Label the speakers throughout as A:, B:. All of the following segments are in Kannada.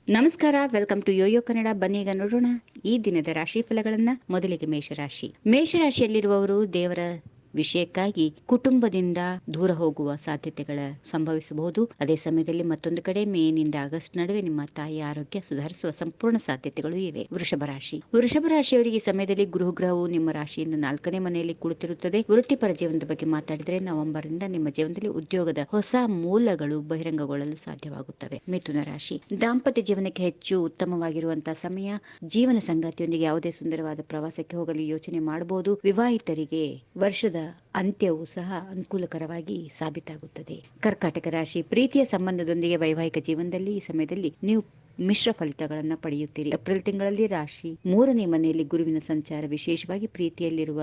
A: ನಮಸ್ಕಾರ, ವೆಲ್ಕಮ್ ಟು ಯೋಯೋ ಕನ್ನಡ. ಬನ್ನಿ ಈಗ ನೋಡೋಣ ಈ ದಿನದ ರಾಶಿ ಫಲಗಳನ್ನ. ಮೊದಲಿಗೆ ಮೇಷರಾಶಿಯಲ್ಲಿರುವವರು ದೇವರ ವಿಷಯಕ್ಕಾಗಿ ಕುಟುಂಬದಿಂದ ದೂರ ಹೋಗುವ ಸಾಧ್ಯತೆಗಳ ಸಂಭವಿಸಬಹುದು. ಅದೇ ಸಮಯದಲ್ಲಿ ಮತ್ತೊಂದು ಕಡೆ ಮೇನಿಂದ ಆಗಸ್ಟ್ ನಡುವೆ ನಿಮ್ಮ ತಾಯಿಯ ಆರೋಗ್ಯ ಸುಧಾರಿಸುವ ಸಂಪೂರ್ಣ ಸಾಧ್ಯತೆಗಳು ಇವೆ. ವೃಷಭ ರಾಶಿಯವರಿಗೆ ಈ ಸಮಯದಲ್ಲಿ ಗುರುಗ್ರಹವು ನಿಮ್ಮ ರಾಶಿಯಿಂದ 4ನೇ ಮನೆಯಲ್ಲಿ ಕುಳಿತಿರುತ್ತದೆ. ವೃತ್ತಿಪರ ಜೀವನದ ಬಗ್ಗೆ ಮಾತಾಡಿದರೆ ನವೆಂಬರ್ ಇಂದ ನಿಮ್ಮ ಜೀವನದಲ್ಲಿ ಉದ್ಯೋಗದ ಹೊಸ ಮೂಲಗಳು ಬಹಿರಂಗಗೊಳ್ಳಲು ಸಾಧ್ಯವಾಗುತ್ತವೆ. ಮಿಥುನ ರಾಶಿ, ದಾಂಪತ್ಯ ಜೀವನಕ್ಕೆ ಹೆಚ್ಚು ಉತ್ತಮವಾಗಿರುವಂತಹ ಸಮಯ. ಜೀವನ ಸಂಗಾತಿಯೊಂದಿಗೆ ಯಾವುದೇ ಸುಂದರವಾದ ಪ್ರವಾಸಕ್ಕೆ ಹೋಗಲು ಯೋಚನೆ ಮಾಡಬಹುದು. ವಿವಾಹಿತರಿಗೆ ವರ್ಷದ ಅಂತ್ಯವು ಸಹ ಅನುಕೂಲಕರವಾಗಿ ಸಾಬೀತಾಗುತ್ತದೆ. ಕರ್ಕಾಟಕ ರಾಶಿ, ಪ್ರೀತಿಯ ಸಂಬಂಧದೊಂದಿಗೆ ವೈವಾಹಿಕ ಜೀವನದಲ್ಲಿ ಈ ಸಮಯದಲ್ಲಿ ನೀವು ಮಿಶ್ರ ಫಲಿತಗಳನ್ನು ಪಡೆಯುತ್ತೀರಿ. ಏಪ್ರಿಲ್ ತಿಂಗಳಲ್ಲಿ ರಾಶಿ 3ನೇ ಮನೆಯಲ್ಲಿ ಗುರುವಿನ ಸಂಚಾರ ವಿಶೇಷವಾಗಿ ಪ್ರೀತಿಯಲ್ಲಿರುವ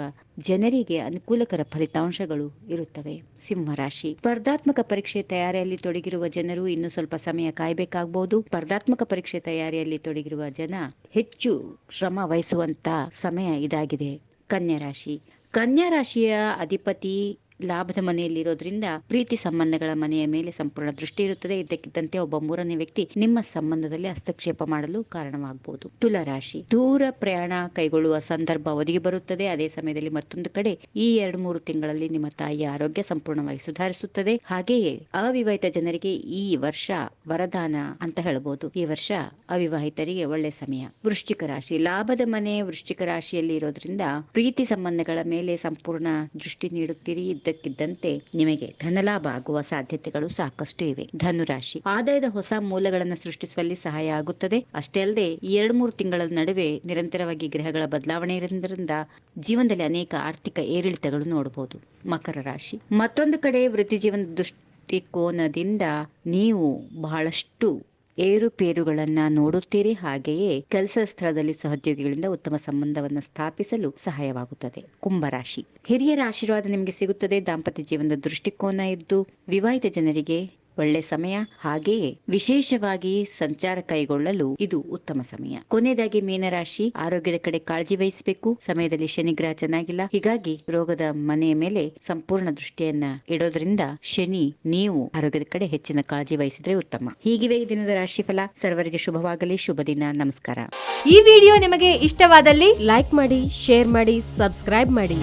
A: ಜನರಿಗೆ ಅನುಕೂಲಕರ ಫಲಿತಾಂಶಗಳು ಇರುತ್ತವೆ. ಸಿಂಹ ರಾಶಿ, ಸ್ಪರ್ಧಾತ್ಮಕ ಪರೀಕ್ಷೆ ತಯಾರಿಯಲ್ಲಿ ತೊಡಗಿರುವ ಜನರು ಇನ್ನು ಸ್ವಲ್ಪ ಸಮಯ ಕಾಯಬೇಕಾಗಬಹುದು. ಸ್ಪರ್ಧಾತ್ಮಕ ಪರೀಕ್ಷೆ ತಯಾರಿಯಲ್ಲಿ ತೊಡಗಿರುವ ಜನ ಹೆಚ್ಚು ಶ್ರಮ ವಹಿಸುವಂತ ಸಮಯ ಇದಾಗಿದೆ. ಕನ್ಯಾ ರಾಶಿಯ ಅಧಿಪತಿ ಲಾಭದ ಮನೆಯಲ್ಲಿರೋದ್ರಿಂದ ಪ್ರೀತಿ ಸಂಬಂಧಗಳ ಮನೆಯ ಮೇಲೆ ಸಂಪೂರ್ಣ ದೃಷ್ಟಿ ಇರುತ್ತದೆ. ಇದ್ದಕ್ಕಿದ್ದಂತೆ ಒಬ್ಬ 3ನೇ ವ್ಯಕ್ತಿ ನಿಮ್ಮ ಸಂಬಂಧದಲ್ಲಿ ಹಸ್ತಕ್ಷೇಪ ಮಾಡಲು ಕಾರಣವಾಗಬಹುದು. ತುಲಾ ರಾಶಿ, ದೂರ ಪ್ರಯಾಣ ಕೈಗೊಳ್ಳುವ ಸಂದರ್ಭ ಒದಗಿ ಬರುತ್ತದೆ. ಅದೇ ಸಮಯದಲ್ಲಿ ಮತ್ತೊಂದು ಕಡೆ ಈ 2-3 ತಿಂಗಳಲ್ಲಿ ನಿಮ್ಮ ತಾಯಿಯ ಆರೋಗ್ಯ ಸಂಪೂರ್ಣವಾಗಿ ಸುಧಾರಿಸುತ್ತದೆ. ಹಾಗೆಯೇ ಅವಿವಾಹಿತ ಜನರಿಗೆ ಈ ವರ್ಷ ವರದಾನ ಅಂತ ಹೇಳಬಹುದು. ಈ ವರ್ಷ ಅವಿವಾಹಿತರಿಗೆ ಒಳ್ಳೆ ಸಮಯ. ವೃಶ್ಚಿಕ ರಾಶಿ, ಲಾಭದ ಮನೆ ವೃಶ್ಚಿಕ ರಾಶಿಯಲ್ಲಿ ಇರೋದ್ರಿಂದ ಪ್ರೀತಿ ಸಂಬಂಧಗಳ ಮೇಲೆ ಸಂಪೂರ್ಣ ದೃಷ್ಟಿ ನೀಡುತ್ತೀರಿ. ಇದ್ದಕ್ಕಿದ್ದಂತೆ ನಿಮಗೆ ಧನಲಾಭ ಆಗುವ ಸಾಧ್ಯತೆಗಳು ಸಾಕಷ್ಟು ಇವೆ. ಧನುರಾಶಿ, ಆದಾಯದ ಹೊಸ ಮೂಲಗಳನ್ನು ಸೃಷ್ಟಿಸುವಲ್ಲಿ ಸಹಾಯ ಆಗುತ್ತದೆ. ಅಷ್ಟೇ ಅಲ್ಲದೆ ಈ 2-3 ತಿಂಗಳ ನಡುವೆ ನಿರಂತರವಾಗಿ ಗ್ರಹಗಳ ಬದಲಾವಣೆ ಇರೋದ್ರಿಂದ ಜೀವನದಲ್ಲಿ ಅನೇಕ ಆರ್ಥಿಕ ಏರಿಳಿತಗಳು ನೋಡಬಹುದು. ಮಕರ ರಾಶಿ, ಮತ್ತೊಂದು ಕಡೆ ವೃತ್ತಿ ಜೀವನದ ದೃಷ್ಟಿಕೋನದಿಂದ ನೀವು ಬಹಳಷ್ಟು ಏರುಪೇರುಗಳನ್ನ ನೋಡುತ್ತೀರಿ. ಹಾಗೆಯೇ ಕೆಲಸ ಸ್ಥಳದಲ್ಲಿ ಸಹೋದ್ಯೋಗಿಗಳಿಂದ ಉತ್ತಮ ಸಂಬಂಧವನ್ನು ಸ್ಥಾಪಿಸಲು ಸಹಾಯವಾಗುತ್ತದೆ. ಕುಂಭರಾಶಿ, ಹಿರಿಯರ ಆಶೀರ್ವಾದ ನಿಮಗೆ ಸಿಗುತ್ತದೆ. ದಾಂಪತ್ಯ ಜೀವನದ ದೃಷ್ಟಿಕೋನ ಇದ್ದು ವಿವಾಹಿತ ಜನರಿಗೆ ಒಳ್ಳೆ ಸಮಯ. ಹಾಗೆಯೇ ವಿಶೇಷವಾಗಿ ಸಂಚಾರ ಕೈಗೊಳ್ಳಲು ಇದು ಉತ್ತಮ ಸಮಯ. ಕೊನೆಯದಾಗಿ ಮೀನರಾಶಿ, ಆರೋಗ್ಯದ ಕಡೆ ಕಾಳಜಿ ವಹಿಸಬೇಕು. ಸಮಯದಲ್ಲಿ ಶನಿಗ್ರಹ ಚೆನ್ನಾಗಿಲ್ಲ. ಹೀಗಾಗಿ ರೋಗದ ಮನೆಯ ಮೇಲೆ ಸಂಪೂರ್ಣ ದೃಷ್ಟಿಯನ್ನ ಇಡೋದ್ರಿಂದ ನೀವು ಆರೋಗ್ಯದ ಕಡೆ ಹೆಚ್ಚಿನ ಕಾಳಜಿ ವಹಿಸಿದ್ರೆ ಉತ್ತಮ. ಹೀಗಿವೆ ಈ ದಿನದ ರಾಶಿಫಲ. ಸರ್ವರಿಗೆ ಶುಭವಾಗಲಿ. ಶುಭ ದಿನ. ನಮಸ್ಕಾರ.
B: ಈ ವಿಡಿಯೋ ನಿಮಗೆ ಇಷ್ಟವಾದಲ್ಲಿ ಲೈಕ್ ಮಾಡಿ, ಶೇರ್ ಮಾಡಿ, ಸಬ್ಸ್ಕ್ರೈಬ್ ಮಾಡಿ.